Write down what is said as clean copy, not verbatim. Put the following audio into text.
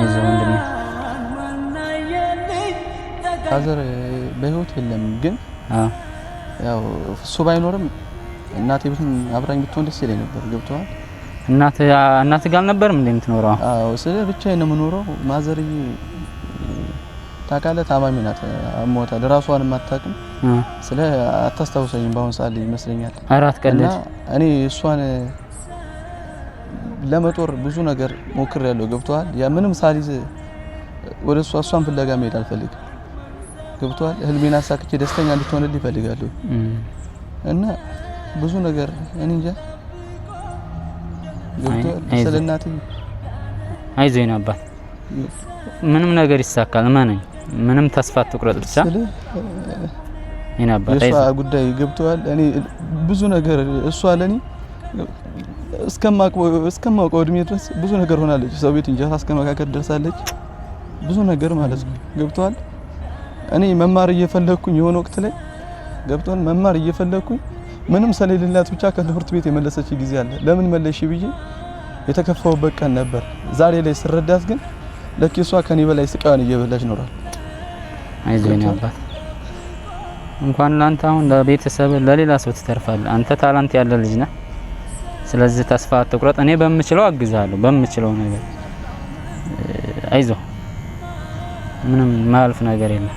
አይዞህ ወንድሜ ፋዘር በህይወት የለም ግን ያው እሱ ባይኖርም እናቴ ብትን አብራኝ ብትሆን ደስ ይለኝ ነበር ገብቷል እናት ጋር አልነበርም እንዴ የምትኖረው አዎ ስለ ብቻዬን ነው የምኖረው ማዘርዬ ታካለ ታማሚ ናት አሞታ ለራሷንም አታውቅም ስለ አታስታውሰኝም ባሁን ሰዓት ይመስለኛል አራት ቀለድ እኔ እሷን ለመጦር ብዙ ነገር ሞክሬያለሁ ገብቷል ያ ምንም ሳሊዝ ወደ እሷን ፍለጋ መሄድ አልፈልግም ገብቷል ህልሜን አሳክቼ ደስተኛ እንድትሆንልኝ እፈልጋለሁ እና ብዙ ነገር እኔ እንጃ ገብቷል ስለናቴ አይዞኝ አባት ምንም ነገር ይሳካል ማነኝ ምንም ተስፋ አትቁረጥ ብቻ ይናባታ የሷ ጉዳይ ገብቷል እኔ ብዙ ነገር እሷ ለኔ እስከማውቀው እድሜ ድረስ ብዙ ነገር ሆናለች ሰው ቤት እንጀራ እስከመካከል ደርሳለች ብዙ ነገር ማለት ነው ገብቷል እኔ መማር እየፈለኩኝ የሆነ ወቅት ላይ ገብቷል መማር እየፈለኩኝ ምንም ሰሌልላት ብቻ ከትምህርት ቤት የመለሰች ጊዜ አለ ለምን መለሽ ብዬ የተከፋውበት ቀን ነበር ዛሬ ላይ ስረዳት ግን ለኪሷ ከኔ በላይ ስቃን እየበላች ኖራል አይዞኝ አባት እንኳን ላንተ አሁን ለቤተሰብ ለሌላ ሰው ትተርፋለህ አንተ ታላንት ያለ ልጅ ነህ ስለዚህ ተስፋ አትቁረጥ እኔ በምችለው አግዛለሁ በምችለው ነገር አይዞህ ምንም ማልፍ ነገር የለም